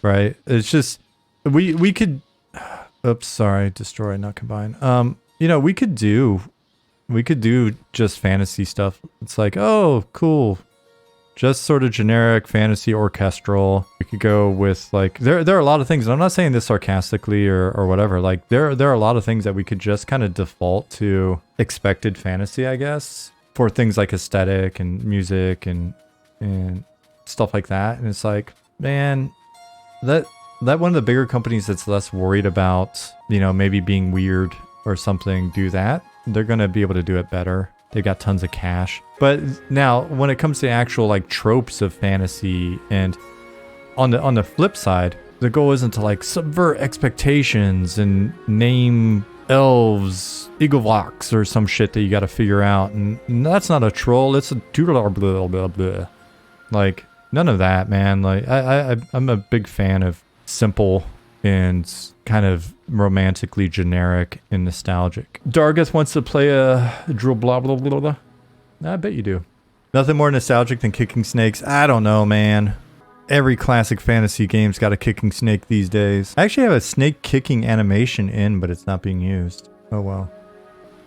right? It's just we could. Oops, sorry, destroy, not combine. You know, we could do just fantasy stuff. It's like, oh, cool. Just sort of generic fantasy orchestral. We could go with like there are a lot of things, and I'm not saying this sarcastically or whatever. Like there are a lot of things that we could just kind of default to expected fantasy, I guess, for things like aesthetic and music and stuff like that. And it's like, man, that one of the bigger companies that's less worried about, you know, maybe being weird or something, do that. They're gonna be able to do it better. They've got tons of cash. But now, when it comes to actual like tropes of fantasy, and on the flip side, the goal isn't to like subvert expectations and name elves Eaglevlocks or some shit that you got to figure out. And that's not a troll. It's a blah blah blah blah. Like none of that, man. Like I'm a big fan of simple and kind of romantically generic and nostalgic. Dargeth wants to play a drill blah blah blah blah. I bet you do. Nothing more nostalgic than kicking snakes. I don't know, man. Every classic fantasy game's got a kicking snake these days. I actually have a snake kicking animation in, but it's not being used. Oh well.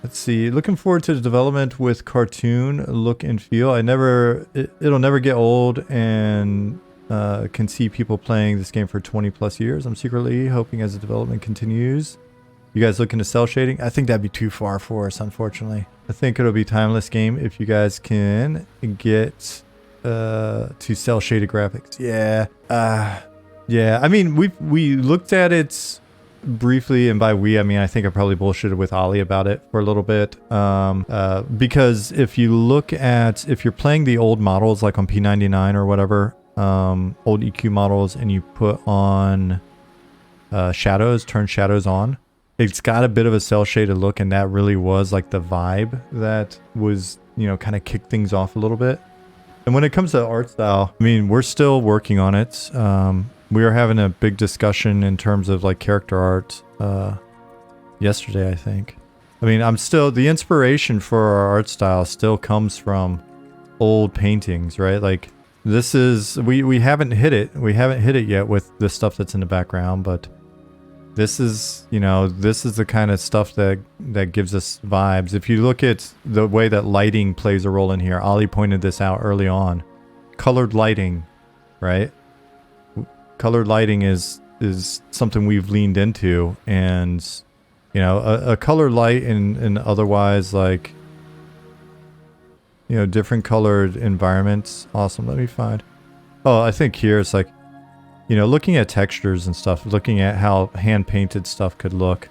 Let's see. Looking forward to the development with cartoon look and feel. It'll never get old, and can see people playing this game for 20 plus years. I'm secretly hoping as the development continues. You guys looking to cell shading? I think that'd be too far for us, unfortunately. I think it'll be a timeless game if you guys can get to cell shaded graphics. Yeah. Yeah. I mean, we looked at it briefly, and by we I mean I think I probably bullshitted with Ollie about it for a little bit. Because if you're playing the old models like on P99 or whatever, old EQ models, and you put on shadows, turn shadows on, it's got a bit of a cell shaded look, and that really was like the vibe that was, you know, kind of kicked things off a little bit. And when it comes to art style, I mean, we're still working on it. We were having a big discussion in terms of like character art yesterday, I think. I mean, the inspiration for our art style still comes from old paintings, right? Like this is, we haven't hit it. We haven't hit it yet with the stuff that's in the background, but this is, you know, this is the kind of stuff that gives us vibes. If you look at the way that lighting plays a role in here, Ollie pointed this out early on. Colored lighting, right? Colored lighting is something we've leaned into, and you know, a colored light and otherwise, like, you know, different colored environments. Awesome. Let me find. Oh, I think here it's like, you know, looking at textures and stuff, looking at how hand painted stuff could look.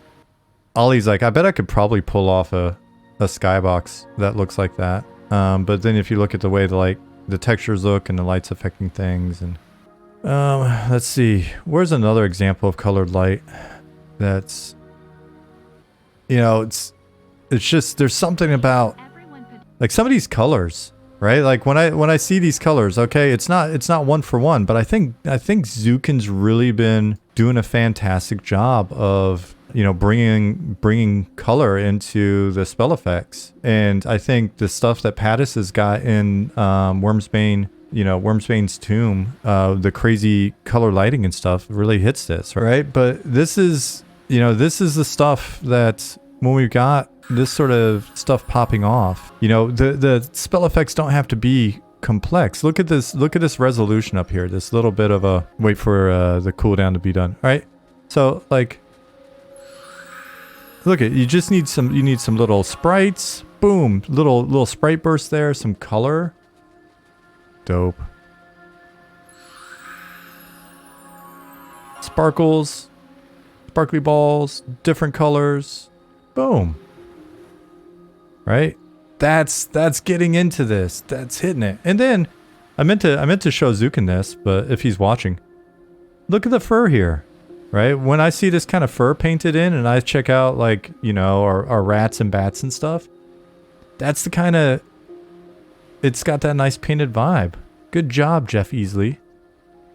Ollie's like, I bet I could probably pull off a skybox that looks like that. But then if you look at the way the textures look and the lights affecting things, and let's see, where's another example of colored light that's, you know, it's just, there's something about like some of these colors, right? Like when I see these colors, okay, it's not one for one, but I think Zukin's really been doing a fantastic job of, you know, bringing color into the spell effects. And I think the stuff that Pattis has got in Wormsbane, you know, Wormsbane's Tomb, the crazy color lighting and stuff really hits this, right? But this is, you know, this is the stuff that when we've got this sort of stuff popping off, you know, the spell effects don't have to be complex. Look at this resolution up here, this little bit of a wait for the cooldown to be done. All right, so like, look at, you need some little sprites, boom, little sprite burst there, some color, dope, sparkles, sparkly balls, different colors, boom. Right? That's getting into this. That's hitting it. And then I meant to show Zukin this, but if he's watching, look at the fur here. Right? When I see this kind of fur painted in, and I check out, like, you know, our rats and bats and stuff, that's the kind of, it's got that nice painted vibe. Good job, Jeff Easley.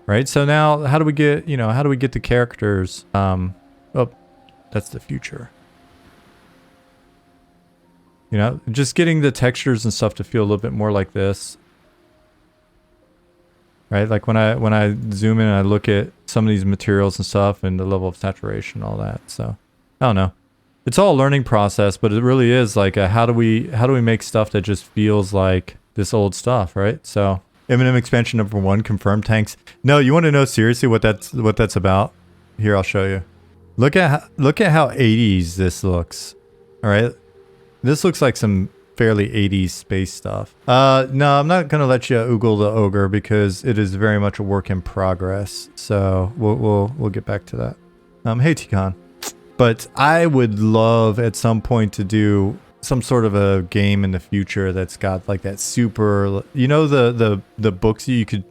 Right? So now how do we get the characters? Oh, that's the future. You know, just getting the textures and stuff to feel a little bit more like this. Right? Like when I zoom in and I look at some of these materials and stuff and the level of saturation, all that. So I don't know. It's all a learning process, but it really is like how do we make stuff that just feels like this old stuff, right? So M&M expansion number 1 confirmed tanks. No, you want to know seriously what that's about? Here, I'll show you. Look at how 80s this looks. All right, this looks like some fairly 80s space stuff. No, I'm not gonna let you oogle the ogre because it is very much a work in progress. So we'll get back to that. Hey Tikan. But I would love at some point to do some sort of a game in the future that's got like that super, you know, the books you could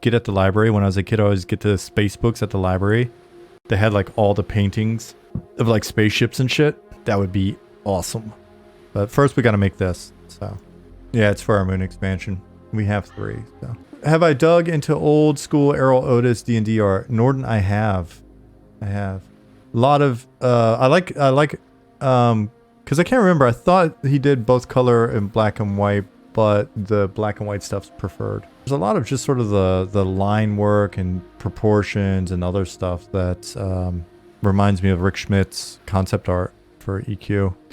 get at the library. When I was a kid, I always get the space books at the library. They had like all the paintings of like spaceships and shit. That would be awesome. But first we got to make this. So yeah, it's for our moon expansion. We have 3. So have I dug into old school Errol Otis D&D art? Norden, I have. A lot of I like because I can't remember. I thought he did both color and black and white, but the black and white stuff's preferred. There's a lot of just sort of the line work and proportions and other stuff that reminds me of Rick Schmidt's concept art for EQ.